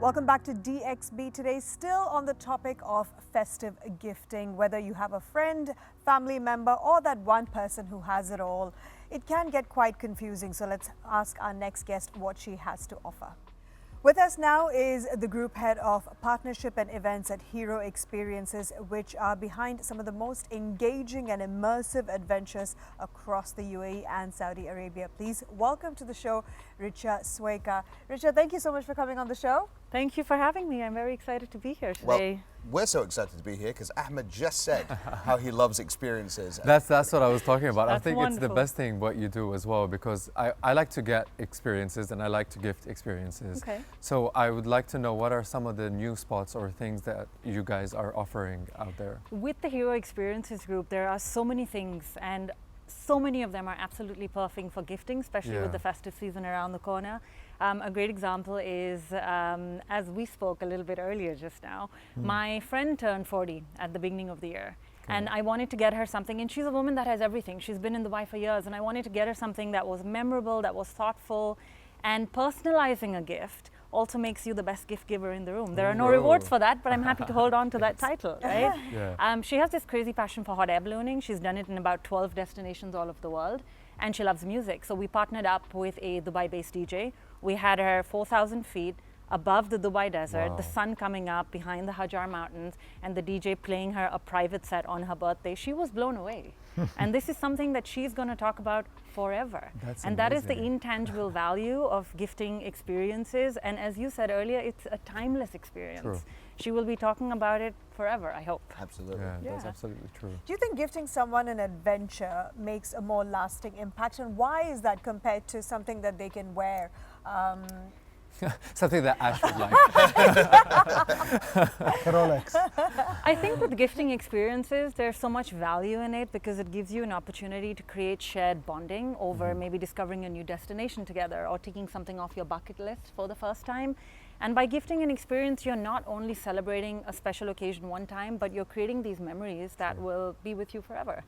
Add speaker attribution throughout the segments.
Speaker 1: Welcome back to DXB Today, still on the topic of festive gifting. Whether you have a friend, family member, or that one person who has it all, it can get quite confusing. So let's ask our next guest what she has to offer. With us now is the Group Head of Partnership and Events at Hero Experiences, which are behind some of the most engaging and immersive adventures across the UAE and Saudi Arabia. Please welcome to the show, Richa Swaika. Richa, thank you so much for coming on the show.
Speaker 2: Thank you for having me. I'm very excited to be here today.
Speaker 3: Well, we're so excited to be here because Ahmed just said how he loves experiences.
Speaker 4: That's what I was talking about.
Speaker 2: That's
Speaker 4: I think
Speaker 2: wonderful.
Speaker 4: It's the best thing what you do as well, because I like to get experiences and I like to gift experiences.
Speaker 2: Okay.
Speaker 4: So I would like to know what are some of the new spots or things that you guys are offering out there.
Speaker 2: With the Hero Experiences Group, there are so many things, and so many of them are absolutely perfect for gifting, especially with the festive season around the corner. A great example is, as we spoke a little bit earlier just now, my friend turned 40 at the beginning of the year. Okay. And I wanted to get her something, and she's a woman that has everything. She's been in Dubai for years, and I wanted to get her something that was memorable, that was thoughtful, and personalizing a gift also makes you the best gift giver in the room. There are no rewards for that, but I'm happy to hold on to that title, right?
Speaker 4: Yeah.
Speaker 2: She has this crazy passion for hot air ballooning. She's done it in about 12 destinations all over the world, and she loves music. So we partnered up with a Dubai-based DJ. We had her 4,000 feet above the Dubai desert, the sun coming up behind the Hajar Mountains, and the DJ playing her a private set on her birthday. She was blown away. And this is something that she's going to talk about forever.
Speaker 4: That's
Speaker 2: and
Speaker 4: amazing.
Speaker 2: that is the intangible value of gifting experiences. And as you said earlier, it's a timeless experience.
Speaker 4: True.
Speaker 2: She will be talking about it forever, I hope.
Speaker 3: Absolutely.
Speaker 4: Yeah, that's absolutely true.
Speaker 1: Do you think gifting someone an adventure makes a more lasting impact? And why is that compared to something that they can wear?
Speaker 4: Something that Ash would like.
Speaker 5: Rolex.
Speaker 2: I think with gifting experiences, there's so much value in it because it gives you an opportunity to create shared bonding over maybe discovering a new destination together or taking something off your bucket list for the first time. And by gifting an experience, you're not only celebrating a special occasion one time, but you're creating these memories that will be with you forever.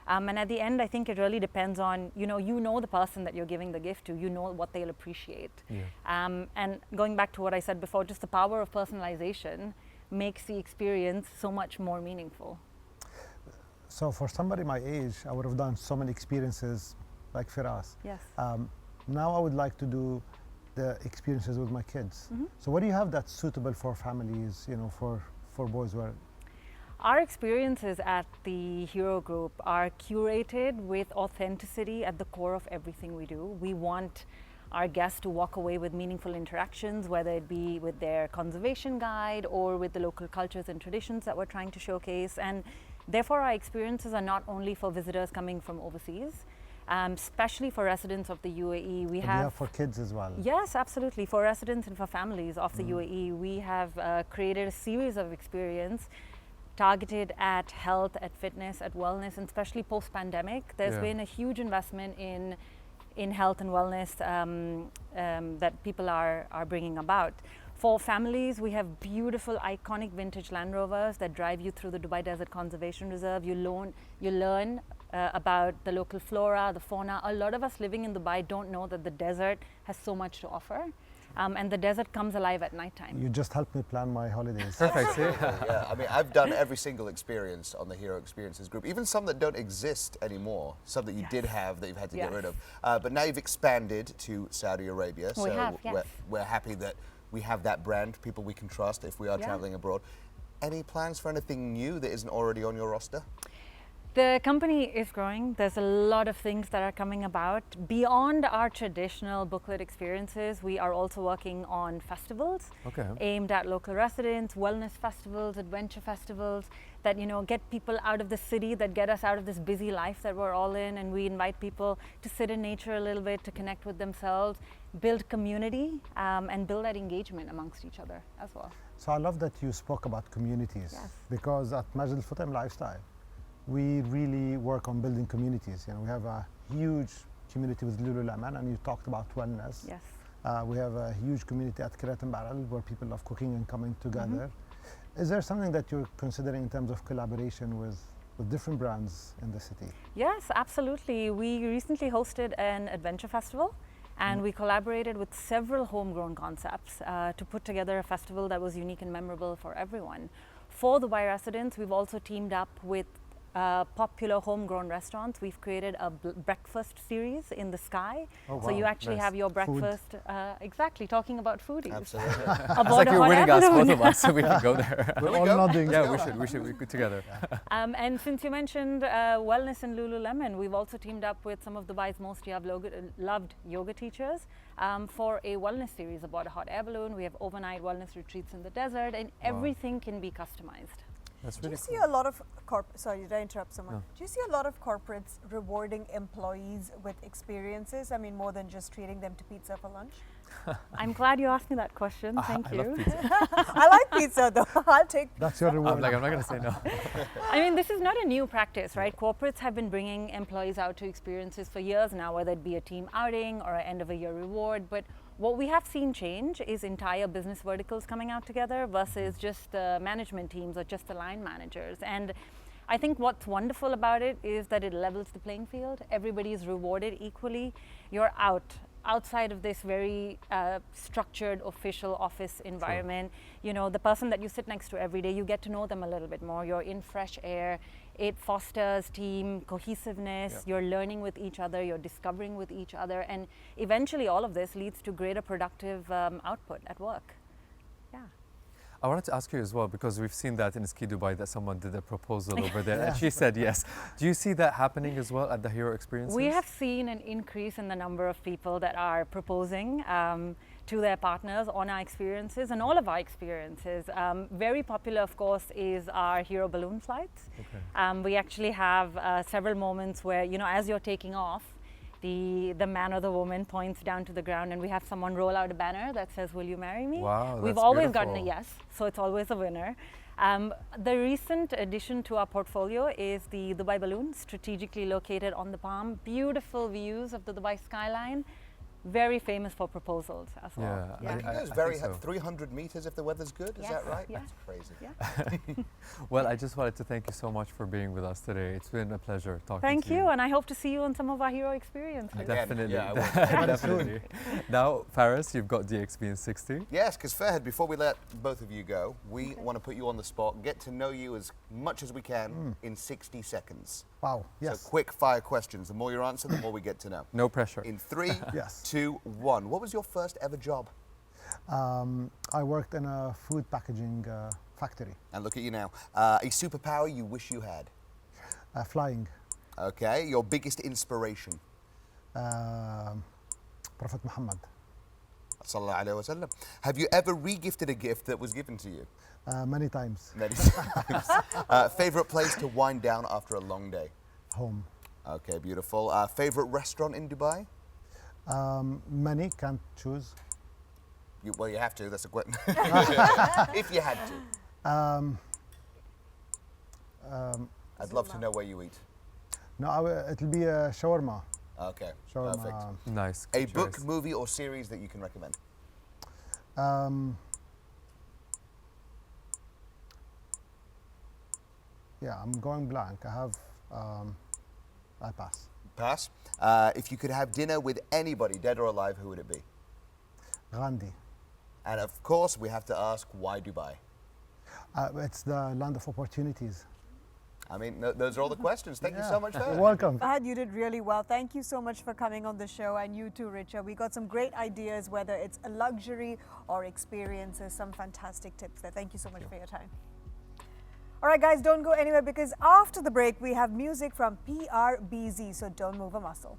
Speaker 2: And at the end, I think it really depends on, you know the person that you're giving the gift to, you know what they'll appreciate.
Speaker 4: Yeah.
Speaker 2: And going back to what I said before, just the power of personalization makes the experience so much more meaningful.
Speaker 5: So for somebody my age, I would have done so many experiences like Firas.
Speaker 2: Yes.
Speaker 5: Now I would like to do the experiences with my kids. So what do you have that's suitable for families, for boys?
Speaker 2: Our experiences at the Hero Group are curated with authenticity at the core of everything we do. We want our guests to walk away with meaningful interactions, whether it be with their conservation guide or with the local cultures and traditions that we're trying to showcase. And therefore, our experiences are not only for visitors coming from overseas, especially for residents of the UAE. We have
Speaker 5: for kids as well.
Speaker 2: Yes, absolutely. For residents and for families of the UAE, we have created a series of experiences targeted at health, at fitness, at wellness, and especially post-pandemic. There's been a huge investment in health and wellness that people are bringing about. For families, we have beautiful, iconic vintage Land Rovers that drive you through the Dubai Desert Conservation Reserve. You learn about the local flora, the fauna. A lot of us living in Dubai don't know that the desert has so much to offer. And the desert comes alive at nighttime.
Speaker 5: You just helped me plan my holidays.
Speaker 4: Perfect.
Speaker 3: Yeah, I mean, I've done every single experience on the Hero Experiences Group, even some that don't exist anymore, some that you did have that you've had to get rid of. But now you've expanded to Saudi Arabia, so we're happy that we have that brand, people we can trust if we are traveling abroad. Any plans for anything new that isn't already on your roster?
Speaker 2: The company is growing. There's a lot of things that are coming about. Beyond our traditional booklet experiences, we are also working on festivals aimed at local residents, wellness festivals, adventure festivals that, get people out of the city, that get us out of this busy life that we're all in, and we invite people to sit in nature a little bit, to connect with themselves, build community, and build that engagement amongst each other as well.
Speaker 5: So I love that you spoke about communities, because at Majd Al-Futtaim Lifestyle, we really work on building communities. We have a huge community with Lululemon, and you talked about wellness.
Speaker 2: Yes.
Speaker 5: We have a huge community at Crate and Barrel where people love cooking and coming together. Is there something that you're considering in terms of collaboration with different brands in the city?
Speaker 2: Yes, absolutely. We recently hosted an adventure festival And we collaborated with several homegrown concepts to put together a festival that was unique and memorable for everyone. For Dubai residents, we've also teamed up with popular homegrown restaurants. We've created a breakfast series in the sky.
Speaker 4: Oh,
Speaker 2: so you actually have your breakfast, exactly, talking about foodies.
Speaker 3: Absolutely.
Speaker 2: Aboard
Speaker 4: It's like
Speaker 2: a
Speaker 4: you're
Speaker 2: hot
Speaker 4: winning us,
Speaker 2: air balloon.
Speaker 4: both of us, so we can go there.
Speaker 5: We're all nodding.
Speaker 4: Yeah, we should be together.
Speaker 2: And since you mentioned wellness in Lululemon, we've also teamed up with some of Dubai's most loved yoga teachers for a wellness series aboard a hot air balloon. We have overnight wellness retreats in the desert, and everything can be customized.
Speaker 4: That's
Speaker 1: Do
Speaker 4: really
Speaker 1: you see
Speaker 4: cool.
Speaker 1: a lot of sorry, did I interrupt someone?
Speaker 4: No.
Speaker 1: Do you see a lot of corporates rewarding employees with experiences? I mean, more than just treating them to pizza for lunch?
Speaker 2: I'm glad you asked me that question. Thank
Speaker 4: I
Speaker 2: you.
Speaker 4: love pizza.
Speaker 1: I like pizza though. I'll take
Speaker 5: That's your reward.
Speaker 4: I'm not going to say no.
Speaker 2: I mean, this is not a new practice, right? Corporates have been bringing employees out to experiences for years now, whether it be a team outing or an end of a year reward. But what we have seen change is entire business verticals coming out together versus just the management teams or just the line managers. And I think what's wonderful about it is that it levels the playing field. Everybody is rewarded equally. You're outside of this very structured official office environment. You know, the person that you sit next to every day, you get to know them a little bit more. You're in fresh air. It fosters team cohesiveness. You're learning with each other. You're discovering with each other. And eventually all of this leads to greater productive output at work. Yeah.
Speaker 4: I wanted to ask you as well, because we've seen that in Ski Dubai that someone did a proposal over there and she said yes. Do you see that happening as well at the Hero Experiences?
Speaker 2: We have seen an increase in the number of people that are proposing to their partners on our experiences and all of our experiences. Very popular, of course, is our Hero balloon flights.
Speaker 4: Okay.
Speaker 2: We actually have several moments where, you know, as you're taking off, the man or the woman points down to the ground and we have someone roll out a banner that says, "Will you marry me?"
Speaker 4: Wow,
Speaker 2: We've
Speaker 4: that's
Speaker 2: always
Speaker 4: beautiful.
Speaker 2: gotten a yes, so it's always a winner. The recent addition to our portfolio is the Dubai balloon, strategically located on the Palm. Beautiful views of the Dubai skyline. Very famous for proposals as well.
Speaker 4: Yeah,
Speaker 3: You guys
Speaker 4: I
Speaker 3: very
Speaker 4: think so.
Speaker 3: 300 meters if the weather's good, is
Speaker 2: Yes,
Speaker 3: that right?
Speaker 2: yeah.
Speaker 3: That's crazy.
Speaker 2: Yeah.
Speaker 4: Well, I just wanted to thank you so much for being with us today. It's been a pleasure talking
Speaker 2: Thank
Speaker 4: to
Speaker 2: you, and I hope to see you on some of our Hero experiences.
Speaker 3: Again,
Speaker 4: Definitely.
Speaker 3: yeah, I will.
Speaker 4: Definitely. Now, Faris, you've got DXB in 60.
Speaker 3: Yes, because Farhad, before we let both of you go, we want to put you on the spot, get to know you as much as we can in 60 seconds.
Speaker 5: Wow. Yes.
Speaker 3: So quick fire questions. The more you answer, the more we get to know.
Speaker 4: No pressure.
Speaker 3: In 3,
Speaker 5: Yes.
Speaker 3: 2, 1. What was your first ever job?
Speaker 5: I worked in a food packaging factory.
Speaker 3: And look at you now. A superpower you wish you had.
Speaker 5: Flying.
Speaker 3: Okay. Your biggest inspiration.
Speaker 5: Prophet Muhammad.
Speaker 3: Sallallahu Alaihi Wasallam. Have you ever re-gifted a gift that was given to you?
Speaker 5: Many times.
Speaker 3: Many times. Favorite place to wind down after a long day?
Speaker 5: Home.
Speaker 3: Okay, beautiful. Favorite restaurant in Dubai?
Speaker 5: Many, can't choose.
Speaker 3: Well, you have to. That's a question. If you had to. I'd love to know where you eat.
Speaker 5: No, it'll be a shawarma.
Speaker 3: Okay,
Speaker 5: Shawarma.
Speaker 3: perfect.
Speaker 4: Nice.
Speaker 3: A
Speaker 4: good
Speaker 3: book,
Speaker 4: choice.
Speaker 3: movie, or series that you can recommend?
Speaker 5: Yeah, I'm going blank. I have, I pass.
Speaker 3: Pass. If you could have dinner with anybody, dead or alive, who would it be?
Speaker 5: Gandhi.
Speaker 3: And of course, we have to ask, why Dubai?
Speaker 5: It's the land of opportunities.
Speaker 3: I mean, those are all the questions. Thank you so much,
Speaker 5: You're
Speaker 3: Farhad.
Speaker 5: welcome.
Speaker 1: Fahad, you did really well. Thank you so much for coming on the show, and you too, Richa. We got some great ideas, whether it's a luxury or experiences, some fantastic tips there. Thank you so much for your time. All right, guys, don't go anywhere because after the break, we have music from PRBZ, so don't move a muscle.